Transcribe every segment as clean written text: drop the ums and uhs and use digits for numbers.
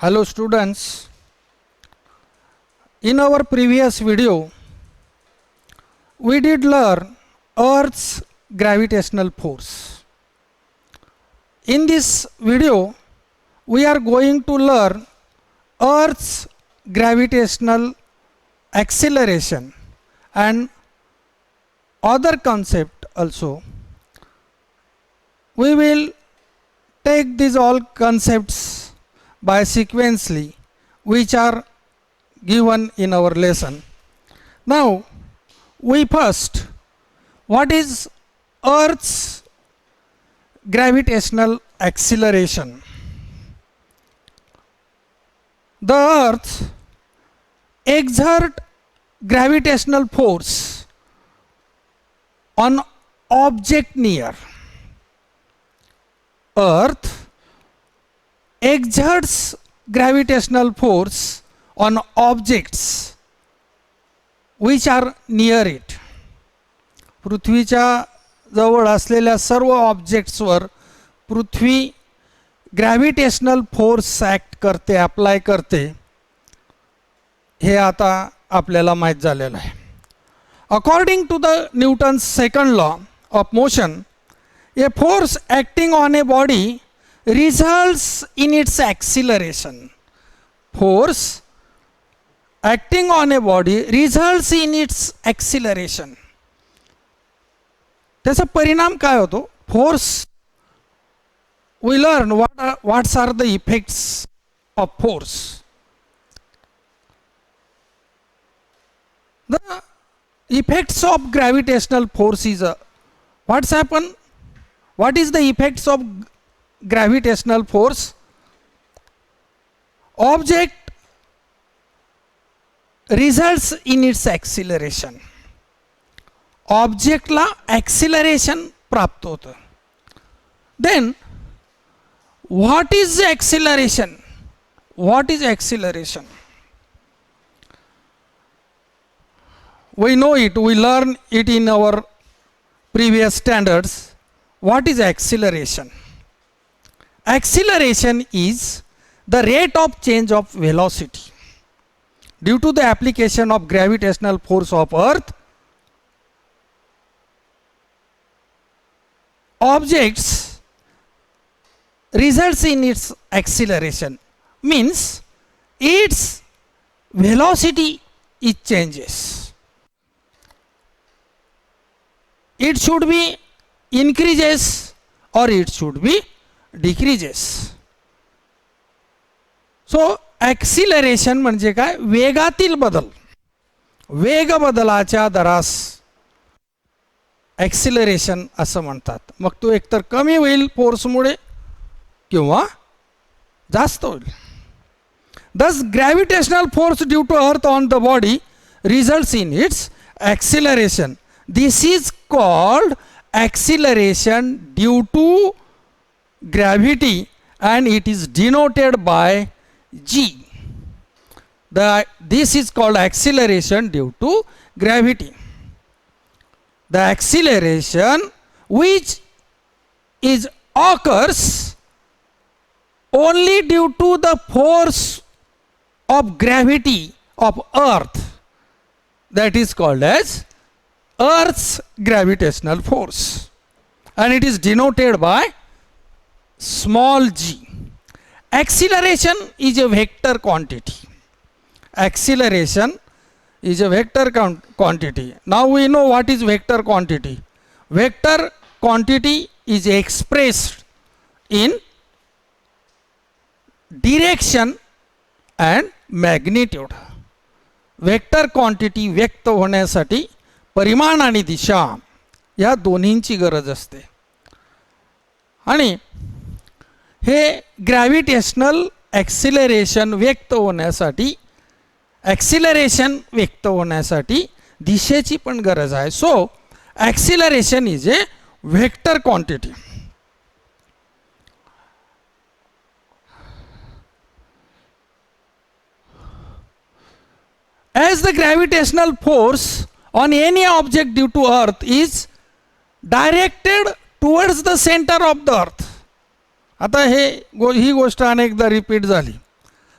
Hello students, in our previous video we did learn Earth's gravitational force. In this video we are going to learn Earth's gravitational acceleration and other concept also. We will take these all concepts by sequentially which are given in our lesson. Now we first, what is Earth's gravitational acceleration? The Earth exert gravitational force on object near. Earth exerts gravitational force on objects which are near it. पृथ्वीच्या जवळ असलेल्या सर्व ऑब्जेक्ट्सवर पृथ्वी gravitational force act करते, apply करते, हे आता आपल्याला माहीत झालेलं आहे. According to the Newton's second law of motion, a force acting on a body results in its acceleration. Force acting on a body results in its acceleration. त्याचा परिणाम काय होतो? Force, we learn what are the effects of force. The effects of gravitational force is what's happened? What is the effects of gravitational force? Object results in its acceleration. Object ला acceleration प्राप्त होतं. Then what is acceleration? What is acceleration? We know it, we learn it in our previous standards. What is acceleration? Acceleration is the rate of change of velocity due to the application of gravitational force of Earth. Objects results in its acceleration, means its velocity it changes. It should be increases or it should be decreases. So acceleration म्हणजे काय? वेगातील बदल. वेग बदलाच्या दरास acceleration असं म्हणतात. मग तो एकतर कमी होईल फोर्समुळे किंवा जास्त होईल. Thus gravitational force due to Earth on the body results in its acceleration. This is called acceleration due to gravity and it is denoted by g. This is called acceleration due to gravity. The acceleration which is occurs only due to the force of gravity of Earth, that is called as Earth's gravitational force, and it is denoted by small g. Acceleration is a vector quantity. Acceleration is a vector quantity. Now we know what is vector quantity. Vector quantity is expressed in direction and magnitude. Vector quantity व्यक्त होण्यासाठी परिमाण आणि दिशा या दोन्हींची गरज असते. आणि हे ग्रॅव्हिटेशनल ॲक्सिलरेशन व्यक्त होण्यासाठी दिशेची पण गरज आहे. So acceleration is a vector quantity. As the gravitational force on any object due to Earth is directed towards the center of the Earth. आता ही गोष्ट अनेकदा रिपीट झाली.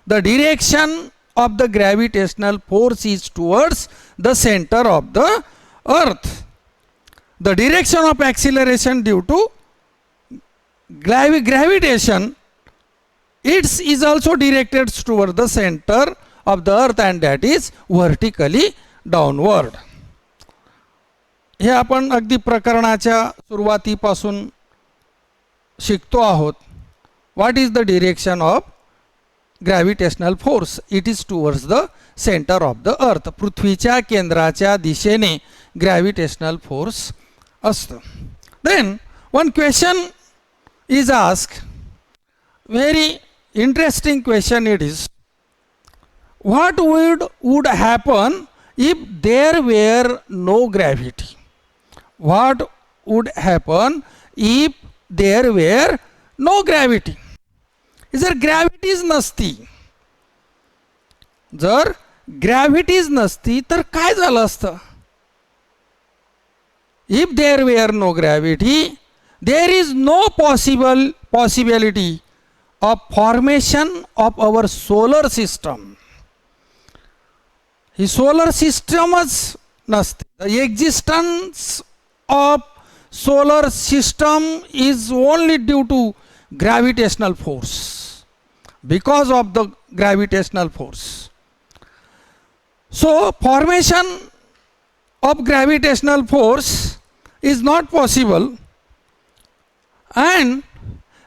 the direction of the gravitational force is towards the center of the earth. The direction of acceleration due to gravitation, it is also directed toward the center of the earth, and that is vertically downward. हे आपण अगदी प्रकरणाच्या सुरुवातीपासून शिकतो आहोत. What is the direction of gravitational force? It is towards the center of the earth. पृथ्वीच्या केंद्राच्या दिशेने gravitational force असतो. Then one question is asked, very interesting question it is. What would happen if there were no gravity? What would happen if there were no gravity? जर ग्रॅव्हिटीज नसती, जर ग्रॅव्हिटीज नसती तर काय झालं असतं? If there were no gravity, there is no possibility of formation of our solar system. ही solar सिस्टमच नसते. The existence of solar system is only due to gravitational force, because of the gravitational force. So formation of gravitational force is not possible, and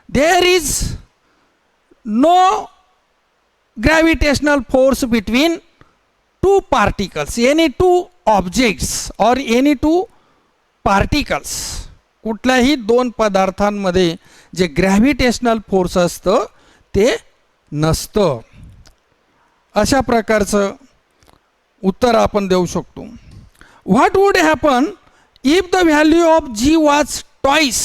there is no gravitational force between two particles, any two objects or any two particles. कुठल्याही दोन पदार्थांमध्ये जे gravitational force असतं ते नसतं. अशा प्रकारचं उत्तर आपण देऊ शकतो. What would happen if the value of G was twice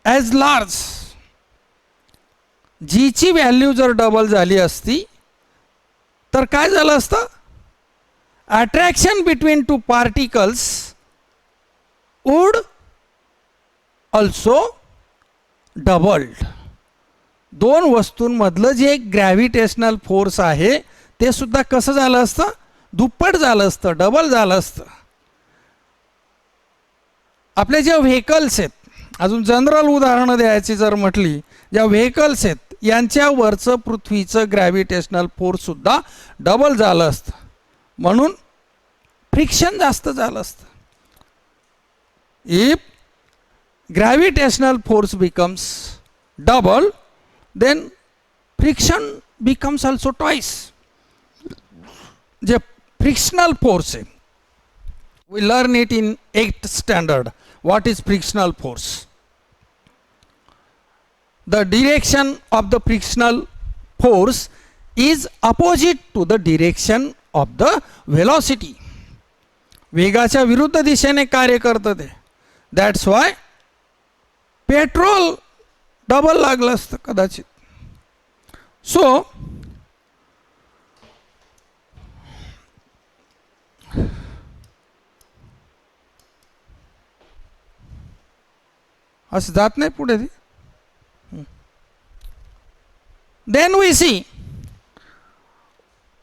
as large? जीची व्हॅल्यू जर डबल झाली असती तर काय झालं असतं? Attraction between two particles would also doubled. दोन वस्तूंमधलं जे ग्रॅव्हिटेशनल फोर्स आहे ते सुद्धा कसं झालं असतं? दुप्पट झालं असतं, डबल झालं असतं. आपले जे व्हेकल्स आहेत, अजून जनरल उदाहरणं द्यायची जर म्हटली, ज्या व्हेकल्स आहेत यांच्यावरचं पृथ्वीचं ग्रॅव्हिटेशनल फोर्स सुद्धा डबल झालं असतं, म्हणून फ्रिक्शन जास्त झालं असतं. If gravitational force becomes double, then friction becomes also twice. जे frictional force है, we learn it in 8th standard. What is frictional force? The direction of the frictional force is opposite to the direction of the velocity. वेगाच्या विरुद्ध दिशेने कार्य करतं ते. That's why petrol double लागलं असतं कदाचित. सो असं जात नाही पुढे ती. Then we see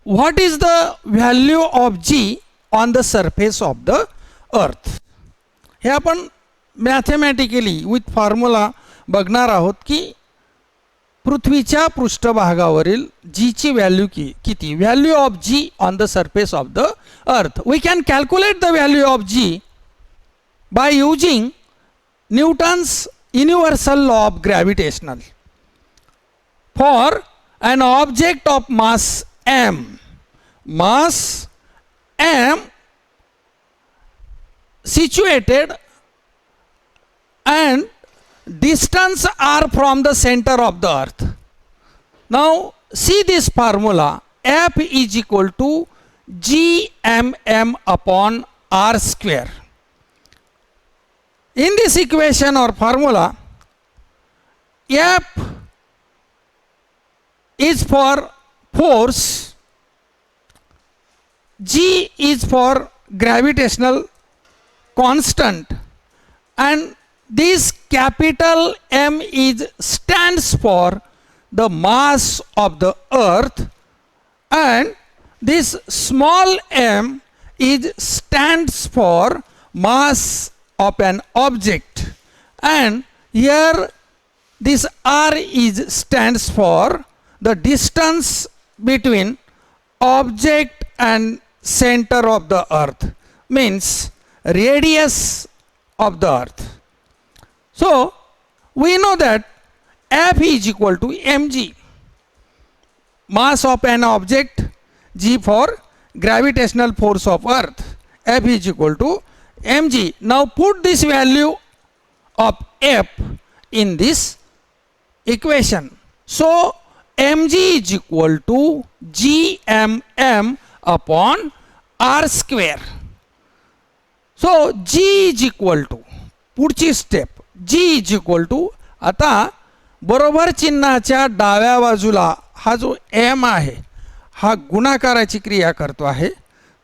what is the value of G on the surface of the earth. हे आपण मॅथमॅटिकली विथ फॉर्म्युला बघणार आहोत की पृथ्वीच्या पृष्ठभागावरील जीची व्हॅल्यू किती. Value of G on the surface of the earth. We can calculate the value of G by using Newton's universal law of gravitational for an object of mass m. Mass m situated and distance r from the center of the earth. Now see this formula, F is equal to gmm upon r square. In this equation or formula, F is for force, g is for gravitational constant, and this capital M is stands for the mass of the earth, and this small m is stands for mass of an object, and here this r is stands for the distance between object and center of the earth, means radius of the earth. So we know that F is equal to mg, mass of an object, g for gravitational force of earth, F is equal to mg. Now put this value of F in this equation. So mg is equal to gmm upon r square. So g is equal to, पुढची step, g is equal to, आता बरोबर चिन्हाच्या डाव्या बाजूला हा जो m आहे हा गुणाकाराची क्रिया करतो आहे,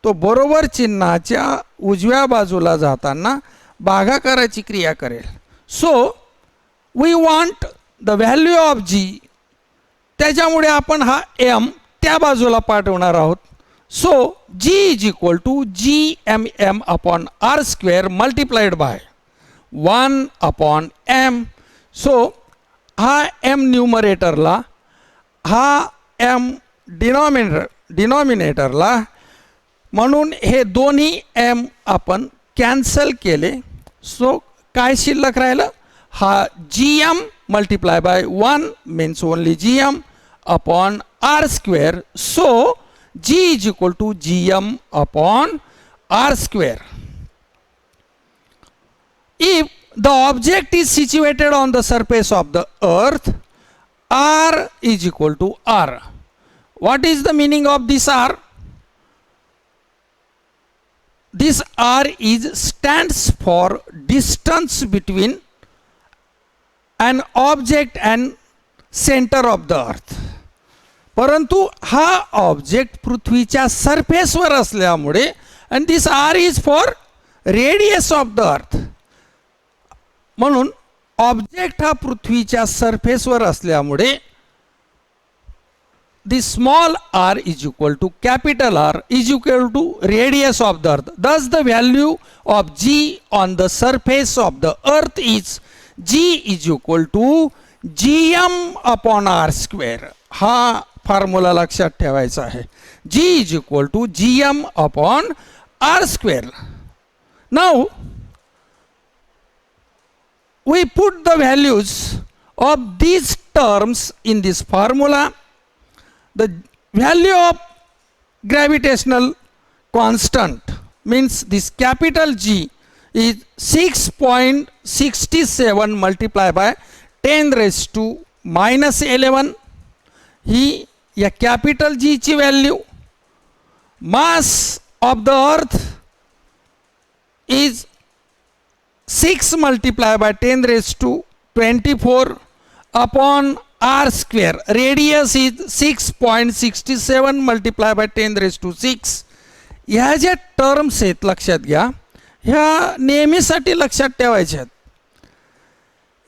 तो बरोबर चिन्हाच्या उजव्या बाजूला जाताना भागाकाराची क्रिया करेल. So we want the value of g, त्याच्यामुळे आपण हा m त्या बाजूला पाठवणार आहोत. So g is equal to gmm upon r square multiplied by 1 upon m. So हा m न्यूमरेटरला, हा m डिनॉमिनेटरला, म्हणून हे दोन्ही m आपण कॅन्सल केले. सो काय शिल्लक राहिलं, हा gm multiply by 1 means only gm upon r square. So g is equal to gm upon r square. If the object is situated on the surface of the earth, r is equal to r. What is the meaning of this r? This r is stands for distance between an object and center of the earth. परंतु हा object पृथ्वीच्या सरफेसवर असल्यामुळे, and this r is for radius of the earth, म्हणून object हा पृथ्वीच्या सरफेसवर असल्यामुळे the small r is equal to capital R is equal to radius of the earth. Thus the value of g on the surface of the earth is g is equal to gm upon r square. हा formula लक्षात ठेवायचा आहे. g is equal to gm upon r square. Now we put the values of these terms in this formula. The value of gravitational constant means this capital G is 6.67 multiplied by 10 raised to minus 11. ही या capital G ची value. Mass of the earth is 6 multiplied by 10 raised to 24 upon r square. Radius is 6.67 multiplied by 10 raised to 6. ह्या ज्या terms आहेत लक्षात घ्या, ह्या नेहमीसाठी लक्षात ठेवायच्या आहेत.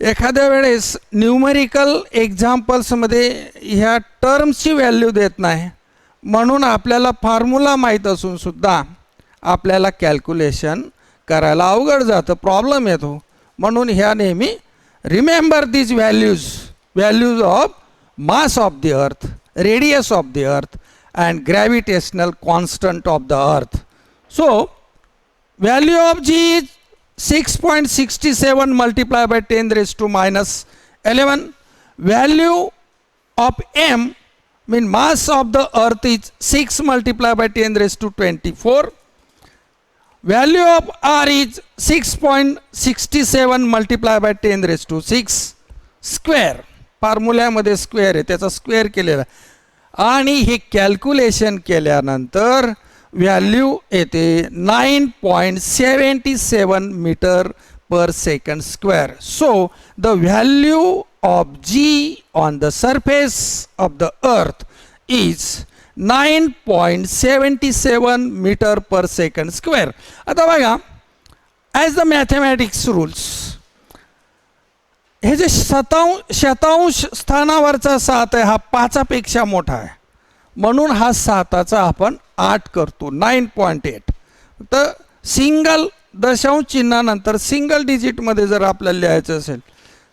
एखाद्या वेळेस न्यूमरिकल एक्झाम्पल्समध्ये ह्या टर्म्सची व्हॅल्यू देत नाही, म्हणून आपल्याला फॉर्म्युला माहीत असून सुद्धा आपल्याला कॅल्क्युलेशन करायला अवघड जातं, प्रॉब्लेम येतो. म्हणून ह्या नेहमी remember this values of mass of the earth, radius of the earth and gravitational constant of the earth. So value of G is 6.67 multiplied by 10 raised to minus 11. Value of m mean mass of the earth is 6 multiplied by 10 raised to 24. Value of r is 6.67 multiplied by 10 raised to 6 square. फॉर्म्युल्यामध्ये square आहे, त्याचा square केलेला, आणि हे calculation केल्यानंतर value येते 9.77 metre per second square. So the value of G on the surface of the earth is 9.77 metre per second square. आता बघा, as the mathematics rules, हे जे शतांश स्थानावरचा 7 आहे हा 5पेक्षा मोठा आहे, म्हणून हा 7चा आपण 8 करतो, 9.8. तर सिंगल दशांश चिन्हानंतर सिंगल डिजिटमध्ये जर आपल्याला लिहायचं असेल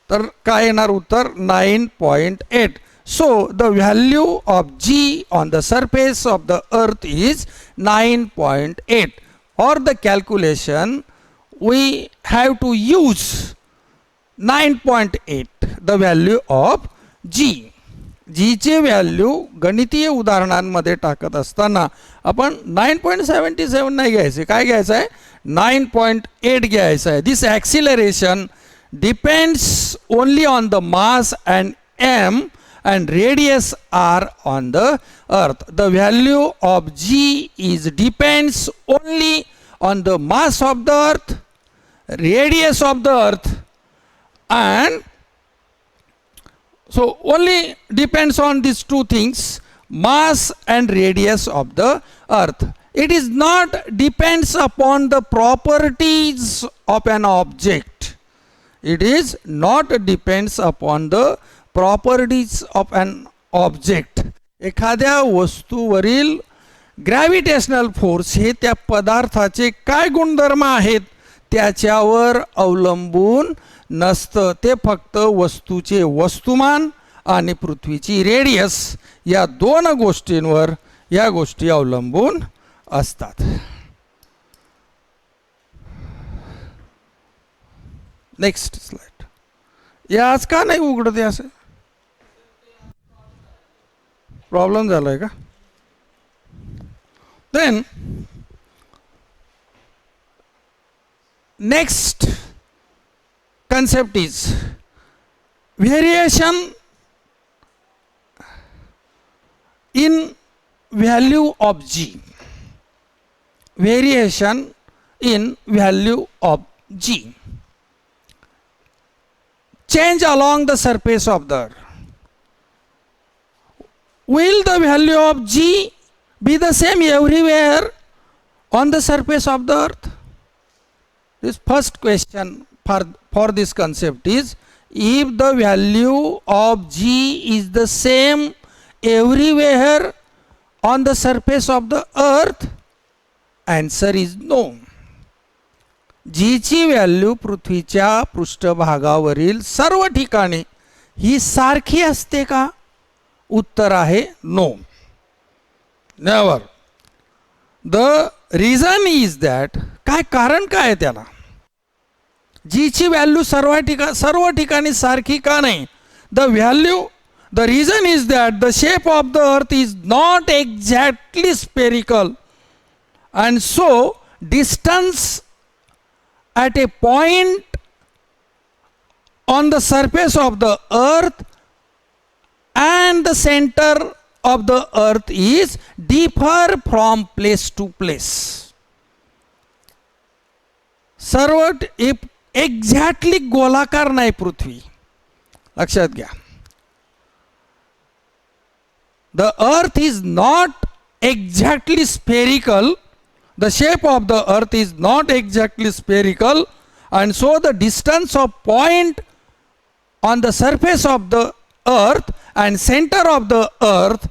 तर काय येणार उत्तर 9.8. So the value of G on the surface of the earth is 9.8. For the calculation we have to use 9.8 the value of G. G चे व्हॅल्यू गणितीय उदाहरणांमध्ये टाकत असताना आपण 9.77 नाही घ्यायचे, काय घ्यायचं आहे 9.8 घ्यायचं आहे. This acceleration depends only on the mass and m and radius r on the earth. The value of G is depends only on the mass of the earth, radius of the earth, and so only depends on these two things, mass and radius of the earth. It is not depends upon the properties of an object. It is not depends upon the properties of an object. एखाद्या वस्तूवरील gravitational force हे त्या पदार्थाचे काय गुणधर्म आहेत त्याच्यावर अवलंबून नसतं, ते फक्त वस्तूचे वस्तुमान आणि पृथ्वीची रेडियस या 2 गोष्टींवर या गोष्टी अवलंबून असतात. Next slide. या आज का नाही उघडते असे प्रॉब्लेम झालाय का? Then next concept is variation in value of G. Variation in value of G. Change along the surface of the earth. Will the value of G be the same everywhere on the surface of the earth? This first question for this concept is, if the value of G is the same everywhere on the surface of the earth, answer is no. G ची value पृथ्वीच्या पृष्ठभागावरील सर्व ठिकाणी ही सारखी असते का? उत्तर आहे no, never. The reason is that, काय कारण काय आहे त्याला? जी ची व्हॅल्यू सर्व ठिकाणी सारखी का नाही? The reason is that the shape of the earth is not exactly spherical, and so distance at a point on the surface of the earth and the center of the earth is differ from place to place. सर्व exactly गोलाकार नाही पृथ्वी, लक्षात घ्या. The earth is not exactly spherical. The shape of the earth is not exactly spherical, and so the distance of point on the surface of the earth and center of the earth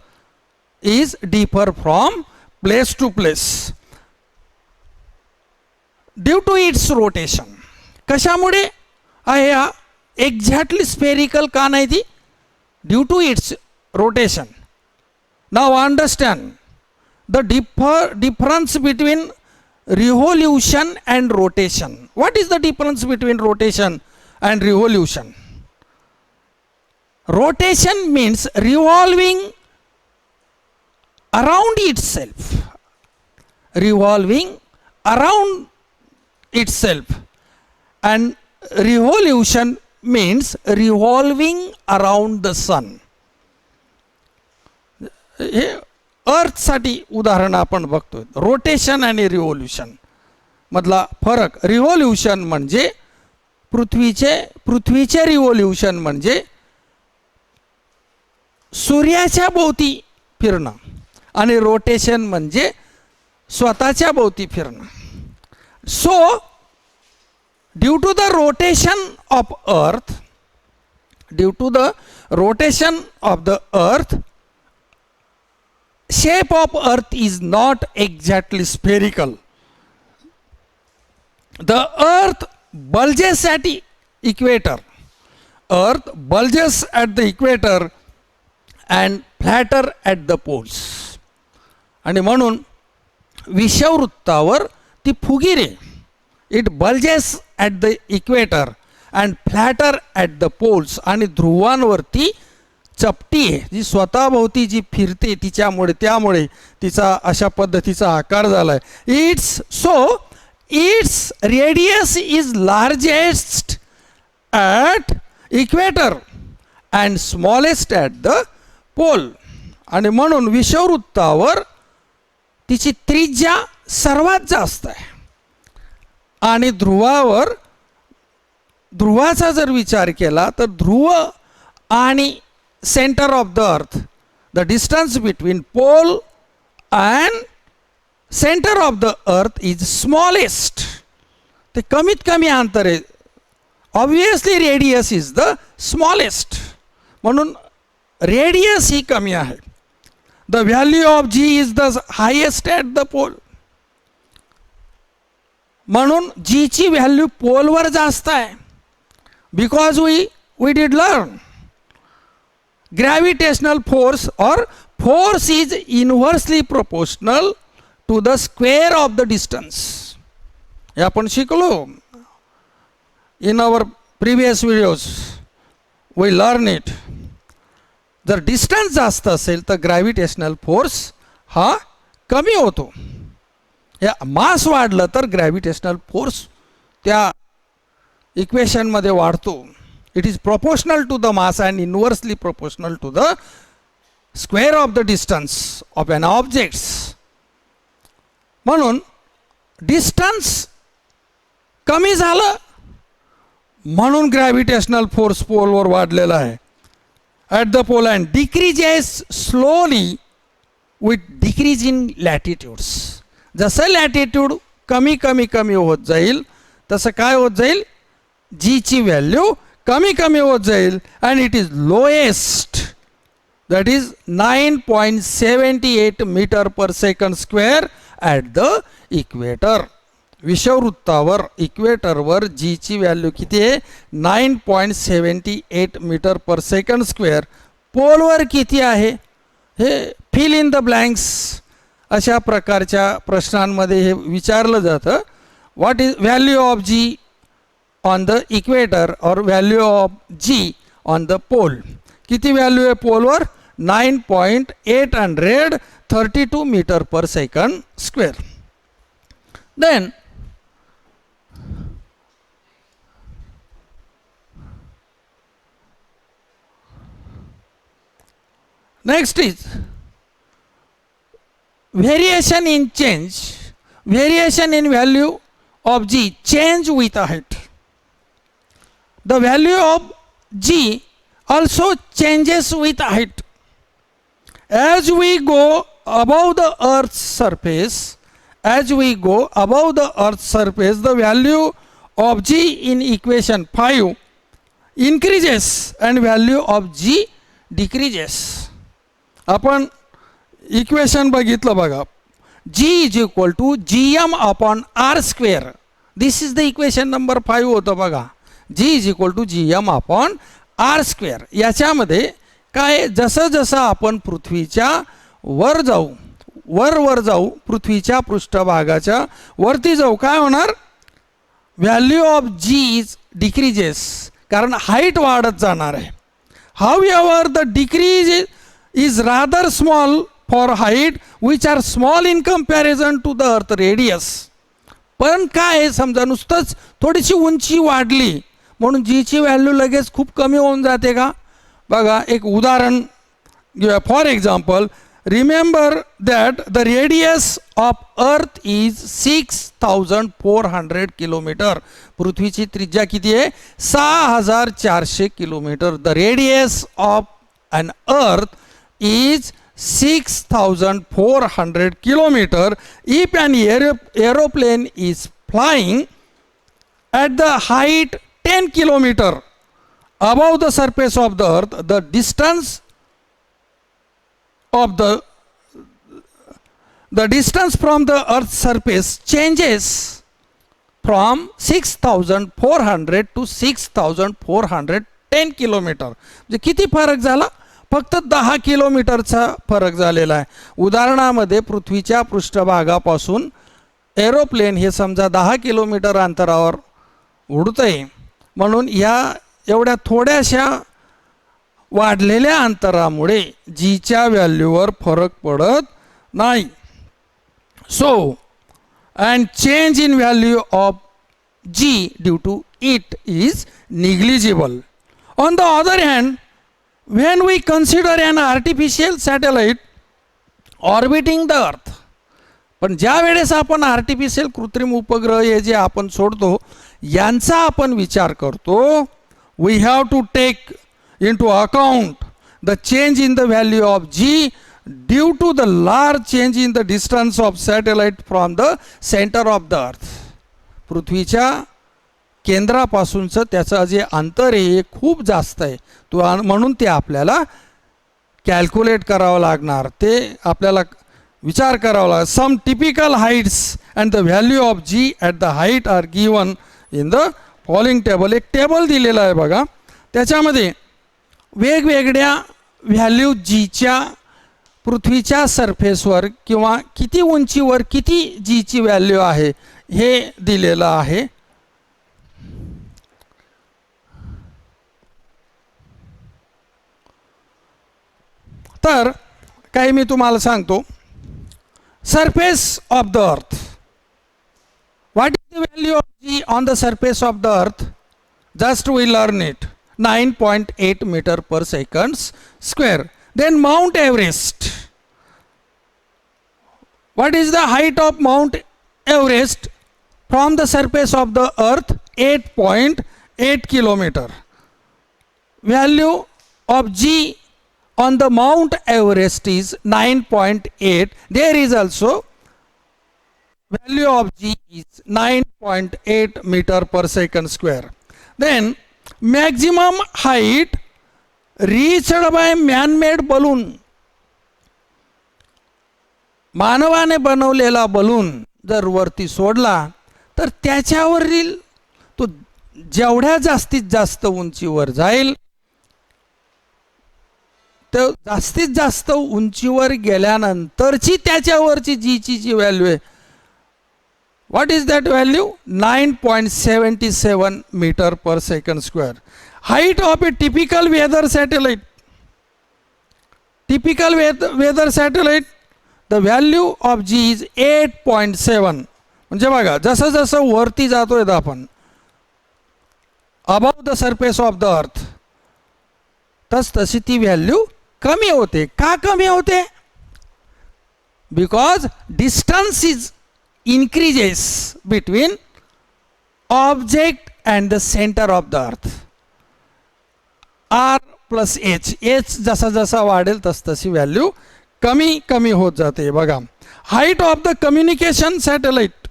is differ from place to place due to its rotation. कशामुळे आहे हा exactly spherical का नाही ती? Due to its rotation. Now understand the difference between revolution and rotation. What is the difference between rotation and revolution? Rotation means revolving around itself. Revolving around itself. And revolution means revolving around the sun. हे अर्थ साठी उदाहरण आपण बघतोय. Rotation आणि revolution मधला फरक. Revolution म्हणजे पृथ्वीचे रिव्होल्यूशन म्हणजे सूर्याच्या भोवती फिरणं, आणि रोटेशन म्हणजे स्वतःच्या भोवती फिरणं. So due to the rotation of earth Due to the rotation of the earth, shape of earth is not exactly spherical. The earth bulges at the equator. Earth bulges at the equator and flatter at the poles. आणि म्हणून विषुववृत्तावर ती फुगीर आहे. It bulges at the equator and flatter at the poles. आणि ध्रुवांवरती चपटी आहे जी स्वतःभोवती जी फिरते त्यामुळे तिचा अशा पद्धतीचा आकार झाला आहे. Its radius is largest at equator and smallest at the pole. आणि म्हणून विषुववृत्तावर तिची त्रिज्या सर्वात जास्त आहे. आणि ध्रुवाचा जर विचार केला तर ध्रुव आणि centre of the earth, the distance between pole and centre of the earth is smallest. ते कमीत कमी अंतर आहे. Obviously radius is the smallest. म्हणून रेडियस ही कमी आहे. The value of G is the highest at the pole. म्हणून जीची व्हॅल्यू पोलवर जास्त आहे. Because we did learn gravitational force और force is inversely proportional to the square of the distance. हे आपण शिकलो in our previous videos. We learn it. जर डिस्टन्स जास्त असेल तर ग्रॅव्हिटेशनल फोर्स हा कमी होतो. या मास वाढलं तर ग्रॅव्हिटेशनल फोर्स त्या इक्वेशनमध्ये वाढतो. It is proportional to the mass and inversely proportional to the square of the distance of an objects. म्हणून डिस्टन्स कमी झालं म्हणून ग्रॅव्हिटेशनल फोर्स पोलवर वाढलेला आहे at the pole and decreases slowly with decrease in latitudes. जसं latitude कमी कमी कमी होत जाईल तसं काय होत जाईल, जीची व्हॅल्यू कमी कमी होत जाईल and it is lowest, that is 9.78 metre per second square at the equator. विषुववृत्तावर इक्वेटरवर जीची व्हॅल्यू किती आहे, 9.78 मीटर पर सेकंड स्क्वेअर. पोलवर किती आहे हे फिल इन द ब्लँक्स अशा प्रकारच्या प्रश्नांमध्ये हे विचारलं जातं. What is value of G on the equator और value of G on the pole. किती व्हॅल्यू आहे पोलवर, 9.832 metre per second square. Then next is variation in value of G change with height. The value of G also changes with height. As we go above the earth's surface, the value of G in equation 5 increases and value of G decreases. आपण equation बघितलं बघा, G is equal to GM upon R square. This is the equation number 5 होतं बघा. G is equal to GM upon R square. याच्यामध्ये काय, जसं जसं आपण पृथ्वीच्या वर जाऊ पृथ्वीच्या पृष्ठभागाच्या वरती जाऊ काय होणार, value of G is decreases, कारण हाईट वाढत जाणार आहे. However the decrease is rather small for height which are small in comparison to the earth radius. पण काय समजा नुसतंच थोडीशी उंची वाढली म्हणून जीची व्हॅल्यू लगेच खूप कमी होऊन जाते का. बघा एक उदाहरण घेऊया. For example, remember that the radius of earth is 6400 kilometre. पृथ्वीची त्रिज्या किती आहे, 6400 kilometre. The radius of an earth is 6400 kilometer. If an aeroplane is flying at the height 10 kilometer above the surface of the earth, the distance of the distance from the earth's surface changes from 6400 to 6410 kilometre. म्हणजे किती फरक झाला? फक्त 10 किलोमीटरचा फरक झालेला आहे. उदाहरणामध्ये पृथ्वीच्या पृष्ठभागापासून एरोप्लेन हे समजा 10 किलोमीटर अंतरावर उडतंय, म्हणून या एवढ्या थोड्याशा वाढलेल्या अंतरामुळे जीच्या व्हॅल्यूवर फरक पडत नाही. So and change in value of G due to it is negligible. On the other hand, when we consider an artificial satellite orbiting the earth, पण ज्या वेळेस आपण आर्टिफिशियल कृत्रिम उपग्रह हे जे आपण सोडतो यांचा आपण विचार करतो, we have to take into account the change in the value of g due to the large change in the distance of satellite from the center of the earth. पृथ्वीच्या केंद्रापासूनचं त्याचं जे अंतर आहे हे खूप जास्त आहे, म्हणून ते आपल्याला कॅल्क्युलेट करावं लागणार, ते आपल्याला विचार करावा लागेल. Some typical heights and the value of g at the height are given in the following table. एक टेबल दिलेलं आहे बघा, त्याच्यामध्ये वेगवेगळ्या व्हॅल्यू जीच्या पृथ्वीच्या सरफेसवर किंवा किती उंचीवर किती जीची व्हॅल्यू आहे हे दिलेलं आहे. तर काही मी तुम्हाला सांगतो. Surface of the earth, what is the value of G on the surface of the earth? Just we learn it, 9.8 metre per second square. Then Mount Everest, what is the height of Mount Everest from the surface of the earth? 8.8 kilometre. Value of G on the Mount Everest is 9.8. There is also value of G is 9.8 meter per second square. Then maximum height reached by man-made balloon. मानवाने बनवलेला balloon जर वरती सोडला तर त्याच्यावरील तो जेवढ्या जास्तीत जास्त उंचीवर जाईल, तर जास्तीत जास्त उंचीवर गेल्यानंतरची त्याच्यावरची जीची जी व्हॅल्यू आहे, what is that value? 9.77 metre per second square. Height of a typical weather satellite, typical weather satellite, the value of G is 8.7. म्हणजे बघा, जसं जसं वरती जातोय आपण above the surface of the earth, तशी ती व्हॅल्यू कमी होते. का कमी होते? Because distance is increases between object and the centre of the earth. R plus h, h जसा जसा वाढेल तशी व्हॅल्यू कमी कमी होत जाते. बघा, height of the communication satellite,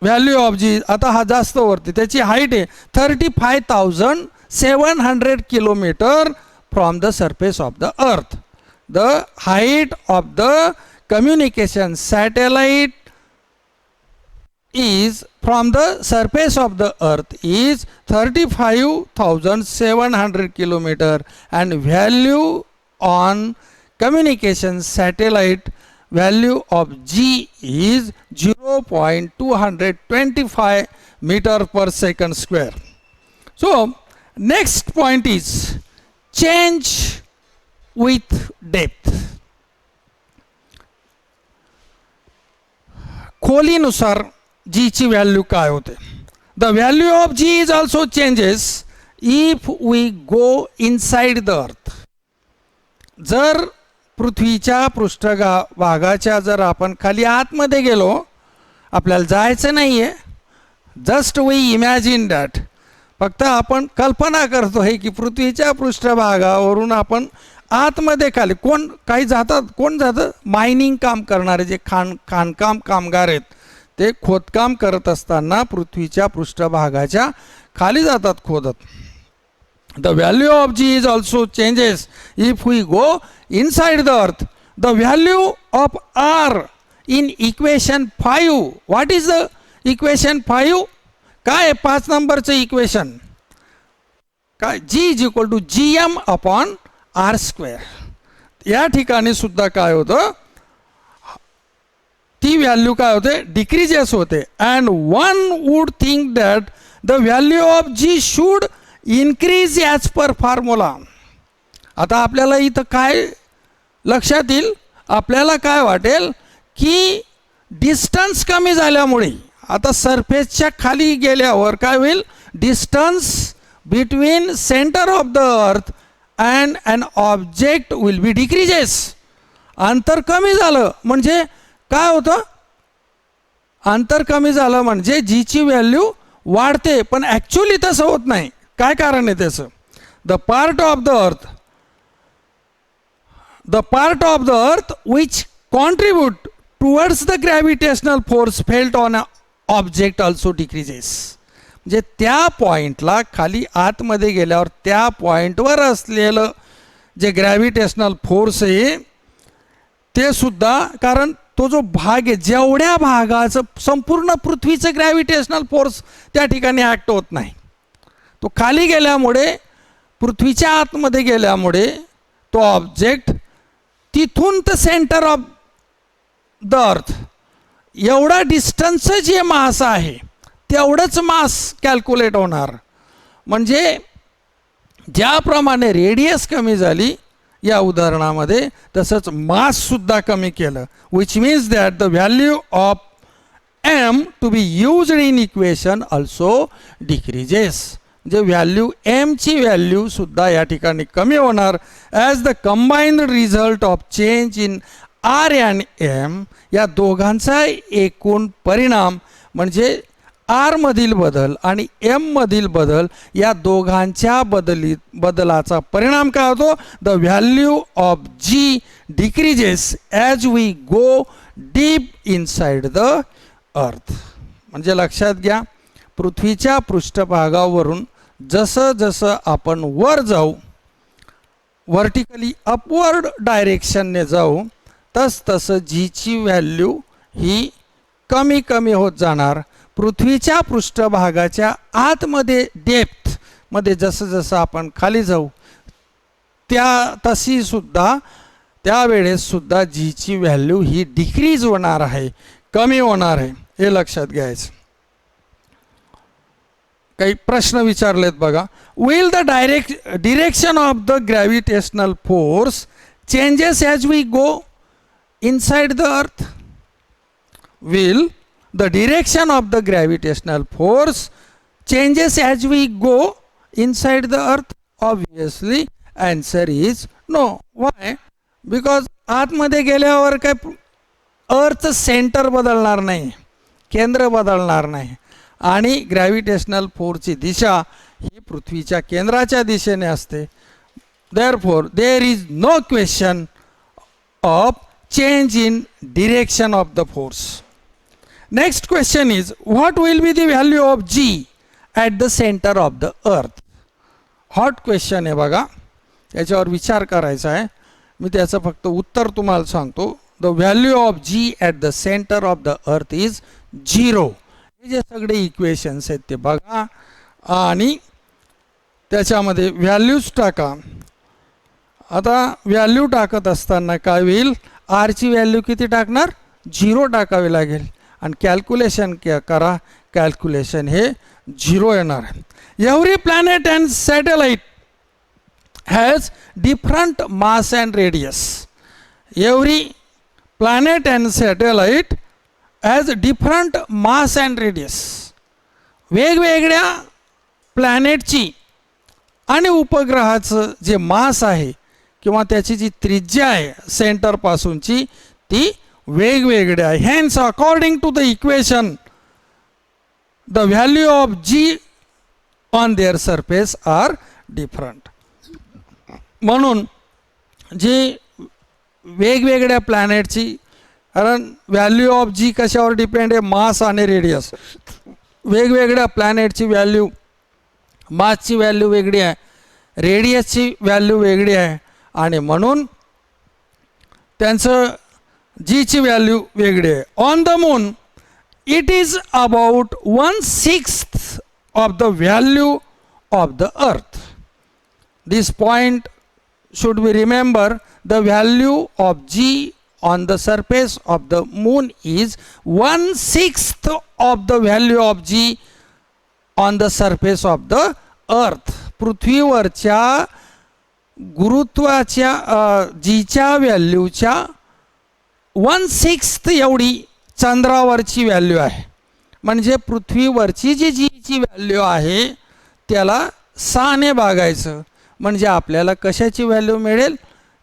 value of g, आता हा जास्त वरती, त्याची हाईट आहे 35,700 kilometre from the surface of the earth. The height of the communication satellite is from the surface of the earth is 35,700 kilometer, and value on communication satellite value of G is 0.225 meter per second square. So next point is change with depth. खोलीनुसार g ची value काय होते? The value of G is also changes if we go inside the earth. जर पृथ्वीच्या पृष्ठभागाच्या जर आपण खाली आतमध्ये गेलो, आपल्याला जायचं नाही आहे, जस्ट वी इमॅजिन दॅट, फक्त आपण कल्पना करतोय की पृथ्वीच्या पृष्ठभागावरून आपण आतमध्ये खाली, कोण काही जातात, कोण जातं? मायनिंग काम करणारे जे खाणकाम कामगार आहेत, ते खोदकाम करत असताना पृथ्वीच्या पृष्ठभागाच्या खाली जातात खोदत. The value of g is also changes if we go inside the earth. The value of r in equation 5. What is the equation 5? काय 5 नंबरचं इक्वेशन काय g is equal to gm upon R square. या ठिकाणी सुद्धा काय होतं, ती value काय होते, डिक्रीजेस होते. And one would think that the value of g should increase as per formula. आता आपल्याला इथं काय लक्षात येईल, आपल्याला काय वाटेल की डिस्टन्स कमी झाल्यामुळे आता सरफेसच्या खाली गेल्यावर काय होईल, distance between centre of the earth and an object will be decreases. अंतर कमी झालं म्हणजे काय होतं, अंतर कमी झालं म्हणजे जीची व्हॅल्यू वाढते, पण ॲक्च्युली तसं होत नाही. काय कारण आहे त्याचं, द पार्ट ऑफ द अर्थ which contribute towards the gravitational force felt on a object also decreases. म्हणजे त्या पॉईंटला खाली आतमध्ये गेल्यावर त्या पॉईंटवर असलेलं जे ग्रॅव्हिटेशनल फोर्स आहे ते सुद्धा, कारण तो जो भाग आहे जेवढ्या भागाचं संपूर्ण पृथ्वीचं ग्रॅव्हिटेशनल फोर्स त्या ठिकाणी ॲक्ट होत नाही. तो खाली गेल्यामुळे, पृथ्वीच्या आतमध्ये गेल्यामुळे तो ऑब्जेक्ट तिथून तर सेंटर ऑफ द अर्थ एवढा डिस्टन्सचं जे मास आहे तेवढंच मास कॅल्क्युलेट होणार. म्हणजे ज्याप्रमाणे रेडियस कमी झाली या उदाहरणामध्ये, तसंच माससुद्धा कमी केलं. Which means that the value of m to be used in equation also decreases. म्हणजे व्हॅल्यू एमची व्हॅल्यूसुद्धा या ठिकाणी कमी होणार. As the combined result of change in r and m, या दोघांचा एकूण परिणाम म्हणजे आर मधील बदल आणि एम मधील बदल, या दोघांच्या बदलाचा परिणाम काय होतो, the value of g decreases as we go deep inside the earth. म्हणजे लक्षात घ्या, पृथ्वीच्या पृष्ठभागावरून जसं जसं आपण वर जाऊ, व्हर्टिकली अपवर्ड डायरेक्शनने जाऊ, तसं जीची व्हॅल्यू ही कमी कमी होत जाणार. पृथ्वीच्या पृष्ठभागाच्या आतमध्ये डेप्थमध्ये जसं जसं आपण खाली जाऊ तशी सुद्धा त्यावेळेससुद्धा जीची व्हॅल्यू ही डिक्रीज होणार आहे, कमी होणार आहे, हे लक्षात घ्यायचं. काही प्रश्न विचारलेत बघा. Will the direction of the gravitational force changes as we go inside the earth. Will the direction of the gravitational force changes as we go inside the earth? Obviously answer is no. Why? Because आतमध्ये गेल्यावर काय अर्थ centre बदलणार नाही, केंद्र बदलणार नाही, आणि ग्रॅव्हिटेशनल फोर्सची दिशा ही पृथ्वीच्या केंद्राच्या दिशेने असते. Therefore there is no question of change in direction of the force. Next question is, what will be the value of g at the center of the earth? Hot question आहे बघा, याच्यावर विचार करायचा आहे. मी त्याचं फक्त उत्तर तुम्हाला सांगतो. The value of g at the centre of the earth is 0. हे जे सगळे इक्वेशन्स आहेत ते बघा आणि त्याच्यामध्ये व्हॅल्यूज टाका. आता व्हॅल्यू टाकत असताना काय होईल, आरची व्हॅल्यू किती टाकणार, 0 टाकावी लागेल आणि कॅल्क्युलेशन करा. कॅल्क्युलेशन हे 0 येणार आहे. Every planet and satellite has different mass and radius. Every planet and satellite has different mass and radius. वेगवेगळ्या प्लॅनेटची आणि उपग्रहाचं जे मास आहे किंवा त्याची जी त्रिज्या आहे सेंटरपासूनची ती वेगवेगळे आहे. Hence according to the equation the value of G on their surface are different. म्हणून जी वेगवेगळ्या प्लॅनेटची, कारण व्हॅल्यू ऑफ जी कशावर डिपेंड आहे, मास आणि रेडियस. वेगवेगळ्या प्लॅनेटची व्हॅल्यू, मासची व्हॅल्यू वेगळी आहे, रेडियसची व्हॅल्यू वेगळी आहे आणि म्हणून त्यांचं जीची व्हॅल्यू वेगळी आहे. On the moon it is about 1/6 of the value of the अर्थ. दिस point should we remember the value of G on the surface of the moon is 1/6 of the value of G on the surface of the earth. पृथ्वीवरच्या गुरुत्वाच्या जीच्या व्हॅल्यूच्या 1/6 एवढी चंद्रावरची value आहे. म्हणजे पृथ्वीवरची जी जीची value आहे त्याला 6 ने भागायचं म्हणजे आपल्याला कशाची व्हॅल्यू मिळेल?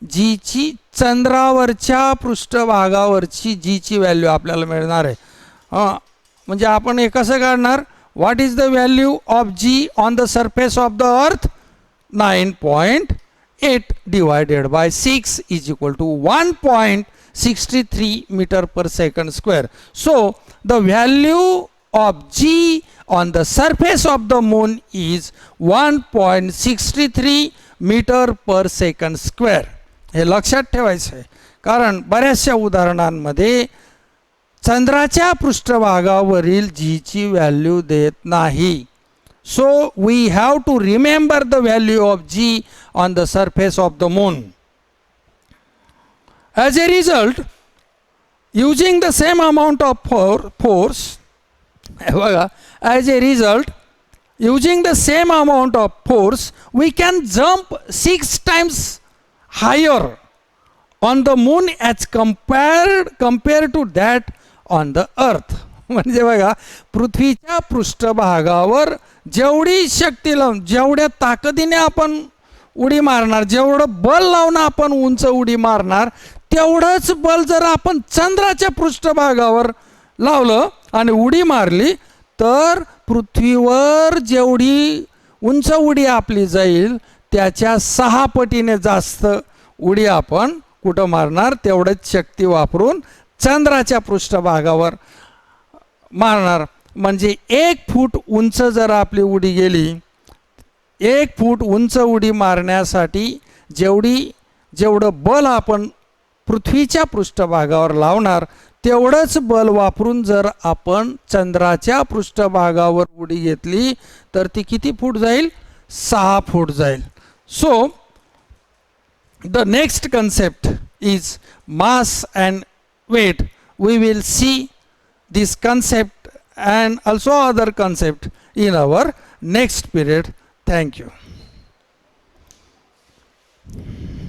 जीची चंद्रावरच्या पृष्ठभागावरची जीची व्हॅल्यू आपल्याला मिळणार आहे. म्हणजे आपण हे कसं काढणार? What is the value of G on the surface of the earth? 9.8 divided by 6 is equal to 1.63 metre per second square. So the value of G on the surface of the moon is 1.63 metre per second square. हे लक्षात ठेवायचं आहे कारण बऱ्याचशा उदाहरणांमध्ये चंद्राच्या पृष्ठभागावरील जीची व्हॅल्यू देत नाही. So we have to remember the value of G on the surface of the moon. As a result using the same amount of force बघा, as a result using the same amount of force we can jump 6 times higher on the moon as compare to that on the earth. म्हणजे बघा, पृथ्वीच्या पृष्ठभागावर जेवढी शक्ती लावून जेवढ्या ताकदीने आपण उडी मारणार, जेवढं बल लावून आपण उंच उडी मारणार, तेवढंच बल जर आपण चंद्राच्या पृष्ठभागावर लावलं आणि उडी मारली तर पृथ्वीवर जेवढी उंच उडी आपली जाईल त्याच्या 6 पटीने जास्त उडी आपण कुठं मारणार? तेवढंच शक्ती वापरून चंद्राच्या पृष्ठभागावर मारणार. म्हणजे 1 फूट उंच जर आपली उडी गेली, 1 फूट उंच उडी मारण्यासाठी जेवढं बल आपण पृथ्वीच्या पृष्ठभागावर लावणार तेवढंच बल वापरून जर आपण चंद्राच्या पृष्ठभागावर उडी घेतली तर ती किती फूट जाईल? 6 फूट जाईल. So the next concept is mass and weight. We will see this concept and also other concept in our next period. Thank you.